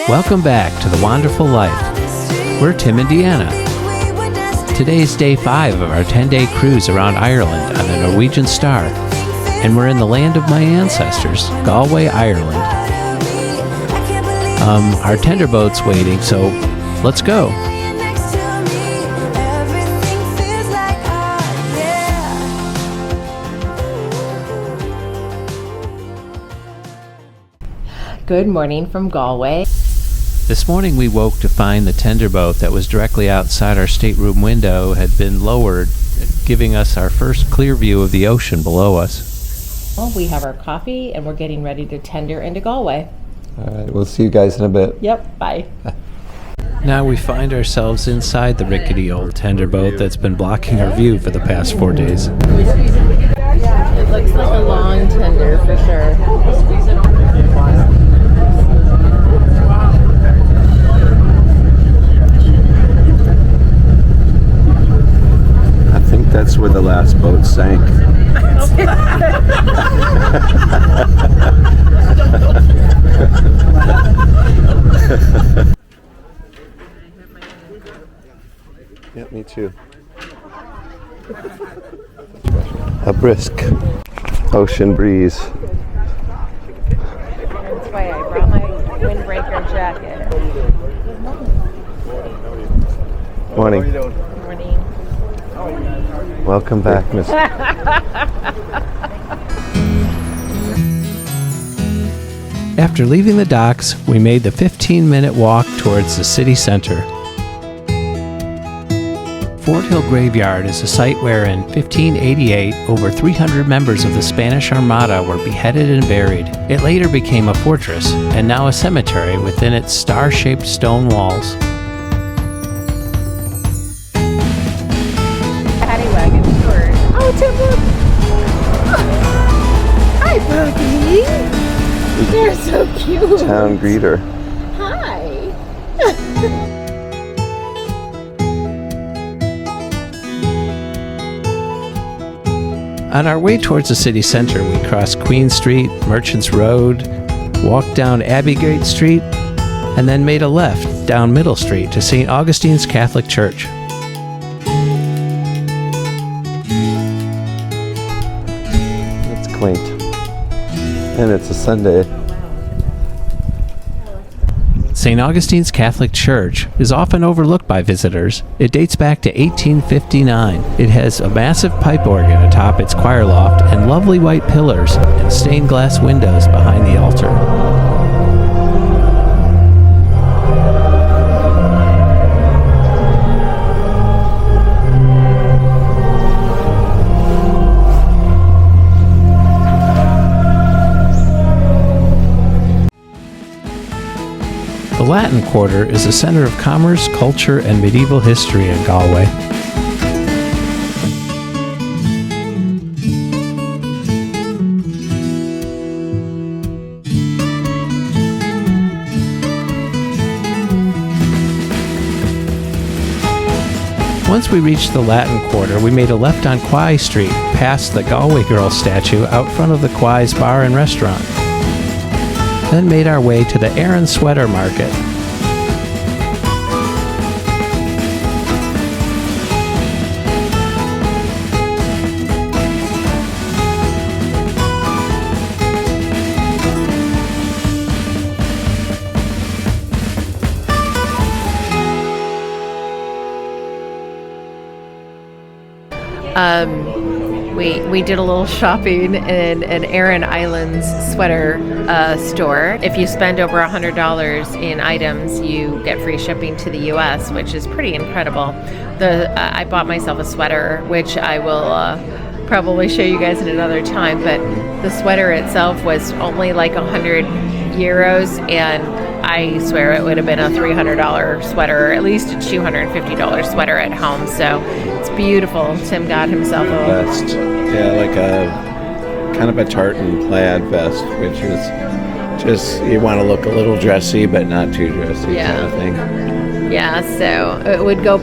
Welcome back to The Wonderful Life. We're Tim and Deanna. Today's day 5 of our 10-day cruise around Ireland on the Norwegian Star, and we're in the land of my ancestors, Galway, Ireland. Our tender boat's waiting, so let's go. Good morning from Galway. This morning we woke to find the tender boat that was directly outside our stateroom window had been lowered, giving us our first clear view of the ocean below us. Well, we have our coffee and we're getting ready to tender into Galway. All right, we'll see you guys in a bit. Yep, bye. Now we find ourselves inside the rickety old tender boat that's been blocking our view for the past 4 days. It looks like a long tender for sure. That's where the last boat sank. Yeah, me too. A brisk ocean breeze. That's why I brought my windbreaker jacket. Morning. Morning. Welcome back, Miss. After leaving the docks, we made the 15-minute walk towards the city center. Forthill Graveyard is a site where in 1588 over 300 members of the Spanish Armada were beheaded and buried. It later became a fortress and now a cemetery within its star-shaped stone walls. Oh, Tim, look! Hi, Boogie! They're so cute! Town greeter. Hi! On our way towards the city center, we crossed Queen Street, Merchants Road, walked down Abbeygrate Street, and then made a left down Middle Street to St. Augustine's Catholic Church. Quaint. And it's a Sunday. St. Augustine's Catholic Church is often overlooked by visitors. It dates back to 1859. It has a massive pipe organ atop its choir loft and lovely white pillars and stained glass windows behind the altar. The Latin Quarter is a center of commerce, culture, and medieval history in Galway. Once we reached the Latin Quarter, we made a left on Quay Street, past the Galway Girl Statue out front of the Quays Bar and Restaurant. Then made our way to the Aran Sweater Market. We did a little shopping in an Aran Islands sweater store. If you spend over $100 in items, you get free shipping to the U.S., which is pretty incredible. I bought myself a sweater, which I will probably show you guys at another time, but the sweater itself was only like 100 euros, and I swear it would have been a $300 sweater, or at least a $250 sweater at home. So it's beautiful. Tim got himself a vest. Yeah, like a kind of a tartan plaid vest, which is just, you want to look a little dressy, but not too dressy, kind of thing. Yeah, so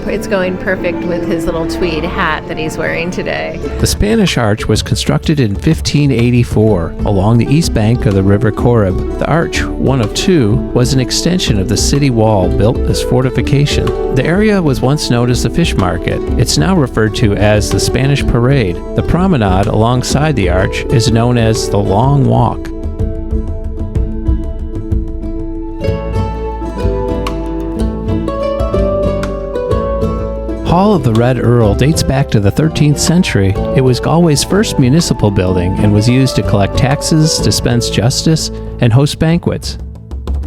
it's going perfect with his little tweed hat that he's wearing today. The Spanish arch was constructed in 1584 along the east bank of the River Corrib. The arch, one of two, was an extension of the city wall built as fortification. The area was once known as the Fish Market. It's now referred to as the Spanish Parade. The promenade alongside the arch is known as the Long Walk. Hall of the Red Earl dates back to the 13th century. It was Galway's first municipal building and was used to collect taxes, dispense justice, and host banquets.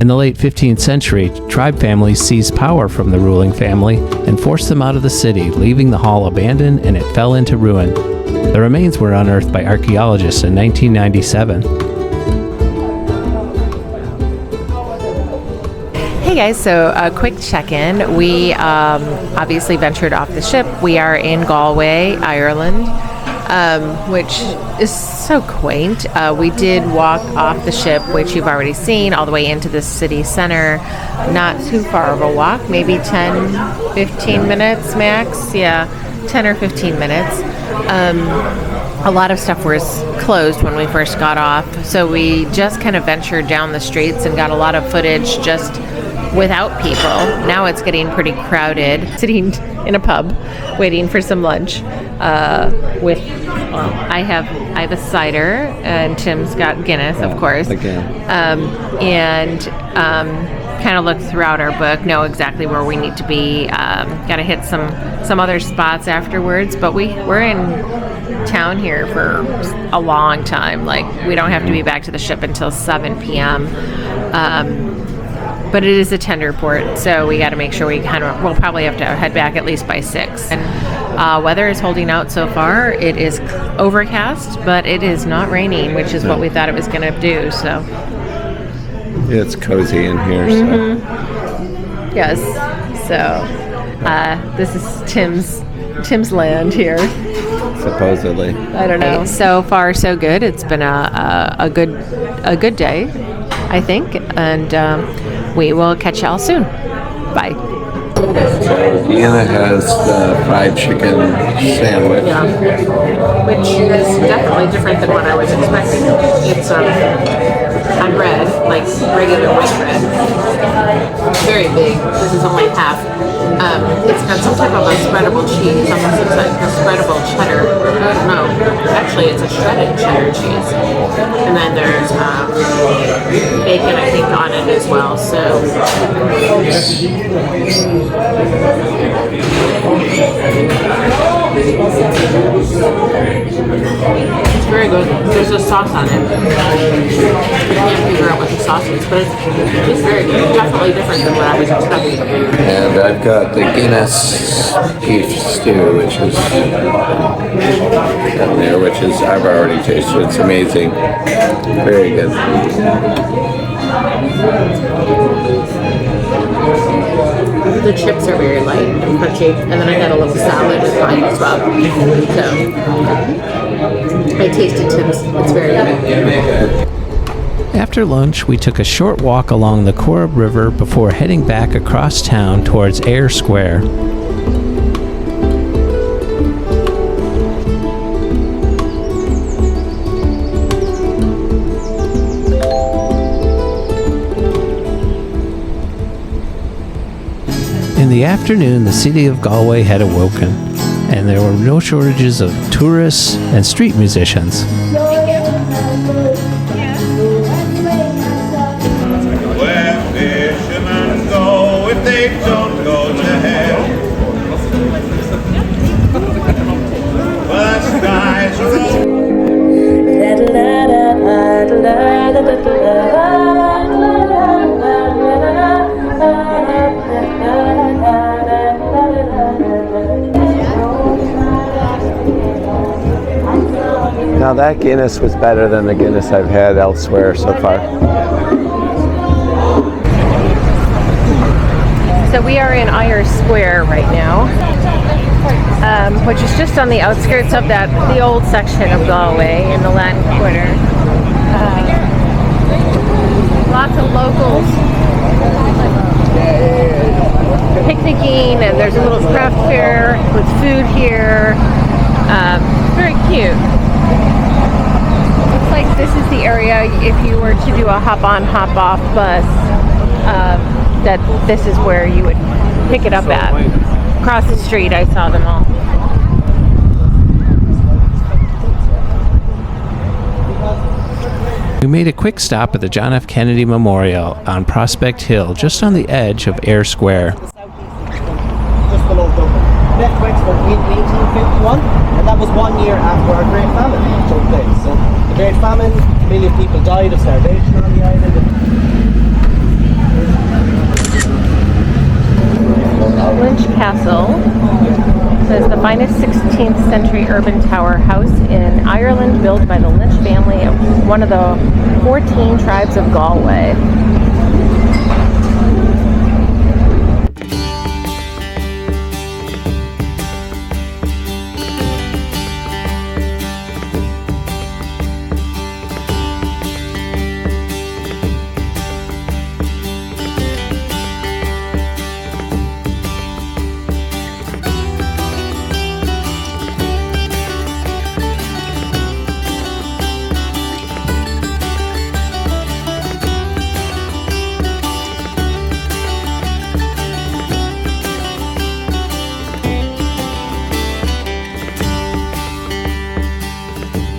In the late 15th century, tribe families seized power from the ruling family and forced them out of the city, leaving the hall abandoned, and it fell into ruin. The remains were unearthed by archaeologists in 1997. Hey guys, so a quick check-in. We obviously ventured off the ship. We are in Galway, Ireland, which is so quaint. We did walk off the ship, which you've already seen, all the way into the city center. Not too far of a walk, maybe 10, 15 minutes max. Yeah, 10 or 15 minutes. A lot of stuff was closed when we first got off, so we just kind of ventured down the streets and got a lot of footage just without people. Now it's getting pretty crowded, sitting in a pub waiting for some lunch I have a cider, and Tim's got Guinness, of course. Again. And kind of look throughout our book, know exactly where we need to be. Got to hit some other spots afterwards, but we're in town here for a long time. Like, we don't have to be back to the ship until 7 p.m. But it is a tender port, so we got to make sure we'll probably have to head back at least by 6. And weather is holding out so far. It is overcast, but it is not raining, which is what we thought it was going to do. So It's cozy in here. Mm-hmm. Yes. So this is Tim's land here. Supposedly. I don't know. So far, so good. It's been a good day, I think, and we will catch y'all soon. Bye. Deanna has the fried chicken sandwich. Yeah, which is definitely different than what I was expecting. It's on bread, like regular white bread. Very big. This is only half. It's got some type of a spreadable cheese. Almost looks like a spreadable cheddar. No, actually it's a shredded cheddar cheese. And then there's bacon, I think, on it as well. So it's very good. There's a sauce on it. I can't figure out what the sauce is, but it's very good. Definitely different than what I was expecting. And I've got the Guinness beef stew, which is down there, which is I've already tasted. It's amazing. Very good. The chips are very light and crunchy, and then I had a little salad with mine as well. So I tasted Tim's. It's very good. After lunch, we took a short walk along the Corrib River before heading back across town towards Eyre Square. In the afternoon, the city of Galway had awoken, and there were no shortages of tourists and street musicians. Where fishermen go if they don't go to hell. Well, the skies are all Now that Guinness was better than the Guinness I've had elsewhere so far. So we are in Eyre Square right now, which is just on the outskirts of the old section of Galway in the Latin Quarter. Lots of locals with food here. Very cute. Looks like this is the area if you were to do a hop-on, hop-off bus, that this is where you would pick it up at. Across the street, I saw them all. We made a quick stop at the John F. Kennedy Memorial on Prospect Hill, just on the edge of Eyre Square. Just below Dublin. Left Wexford in 1851, and that was 1 year after our Great Famine took place. So the Great Famine, 1 million people died of starvation on the island. Lynch Castle says the finest 16th century urban tower house in Ireland, built by the Lynch family of one of the 14 tribes of Galway.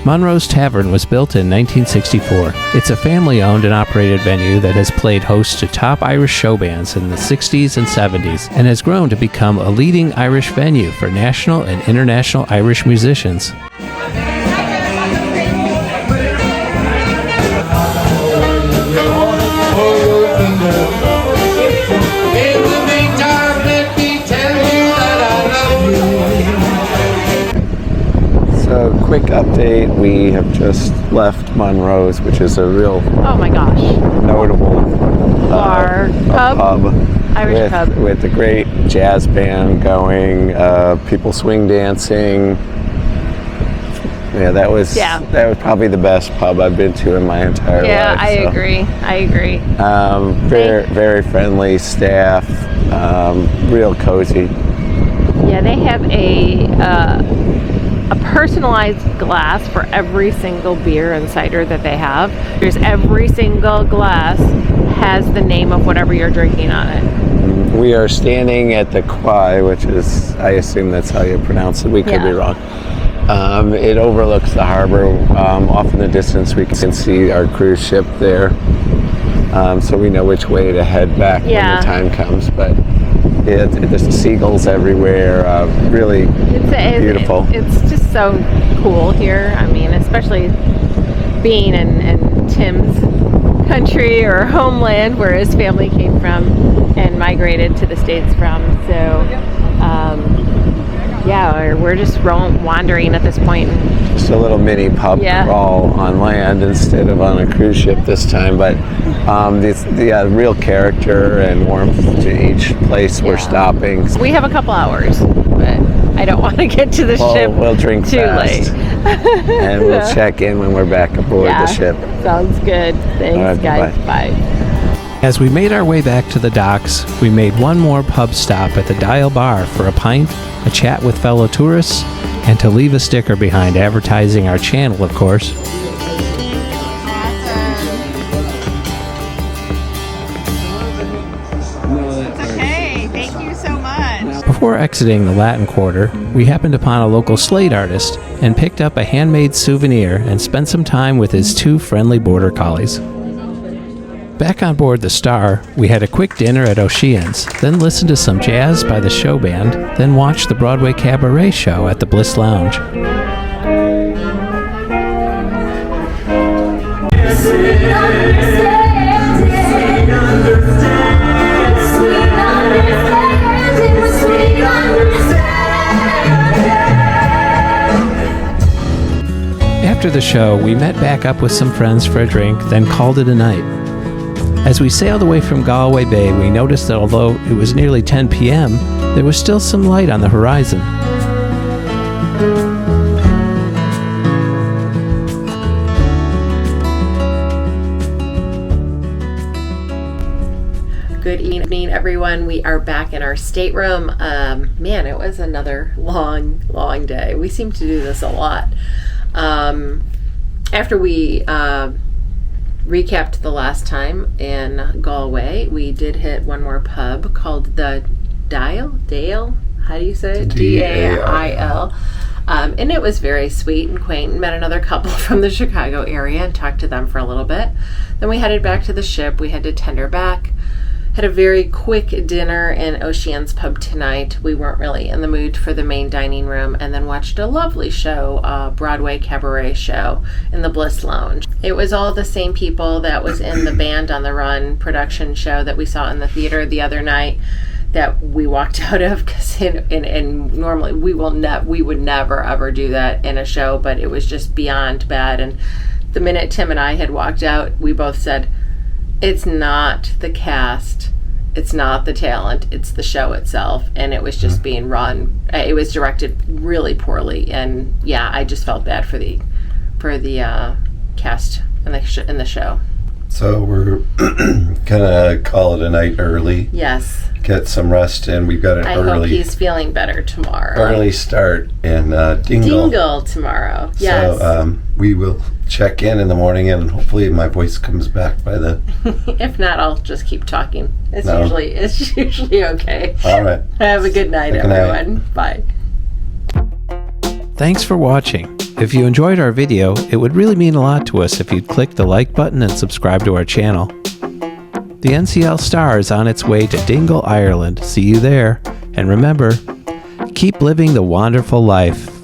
Monroe's Tavern was built in 1964. It's a family-owned and operated venue that has played host to top Irish show bands in the 60s and 70s and has grown to become a leading Irish venue for national and international Irish musicians. So, quick update, we have just left Monroes, which is a real Oh my gosh. notable Bar, pub, Irish pub. with a great jazz band going, people swing dancing. Yeah, that was probably the best pub I've been to in my entire life. Yeah, I agree. Very friendly staff, real cozy. Yeah, they have a personalized glass for every single beer and cider that they have. There's every single glass has the name of whatever you're drinking on it. We are standing at the Quay, which is, I assume that's how you pronounce it. We could be wrong. It overlooks the harbor. Off in the distance, we can see our cruise ship there. So we know which way to head back when the time comes. But there's seagulls everywhere. Really beautiful. It's just so cool here. I mean, especially being in Tim's country or homeland where his family came from and migrated to the States from. So, we're just wandering at this point. Just a little mini pub crawl on land instead of on a cruise ship this time. But the real character and warmth to each place we're stopping. We have a couple hours, but I don't want to get to the ship we'll drink too fast. late. And we'll check in when we're back aboard the ship. Sounds good. Thanks, guys. Bye. As we made our way back to the docks, we made one more pub stop at the Dail Bar for a pint, a chat with fellow tourists, and to leave a sticker behind advertising our channel, of course. Okay, thank you so much. Before exiting the Latin Quarter, we happened upon a local slate artist and picked up a handmade souvenir and spent some time with his two friendly border collies. Back on board the Star, we had a quick dinner at O'Shea's, then listened to some jazz by the show band, then watched the Broadway Cabaret show at the Bliss Lounge. After the show, we met back up with some friends for a drink, then called it a night. As we sailed away from Galway Bay, we noticed that although it was nearly 10 p.m., there was still some light on the horizon. Good evening, everyone. We are back in our stateroom. Man, it was another long day. We seem to do this a lot. After we recapped the last time in Galway, we did hit one more pub called the Dail. How do you say it? Dail. And it was very sweet and quaint. Met another couple from the Chicago area and talked to them for a little bit. Then we headed back to the ship. We had to tender back. Had a very quick dinner in Ocean's Pub tonight. We weren't really in the mood for the main dining room, and then watched a lovely show, a Broadway cabaret show in the Bliss Lounge. It was all the same people that was in the Band on the Run production show that we saw in the theater the other night that we walked out of, because and normally we would never ever do that in a show, but it was just beyond bad. And the minute Tim and I had walked out, we both said, it's not the cast, it's not the talent, it's the show itself. And it was just being run, it was directed really poorly, and yeah, I just felt bad for the cast in the show. So we're gonna call it a night early. Yes. Get some rest, and we've got an I hope he's feeling better tomorrow. early start in Dingle tomorrow. Yes. So we will check in the morning, and hopefully my voice comes back by then. If not, I'll just keep talking. It's usually okay. All right. Have a good night, everyone. Bye. Thanks for watching. If you enjoyed our video, it would really mean a lot to us if you'd click the like button and subscribe to our channel. The NCL Star is on its way to Dingle, Ireland. See you there. And remember, keep living the wonderful life.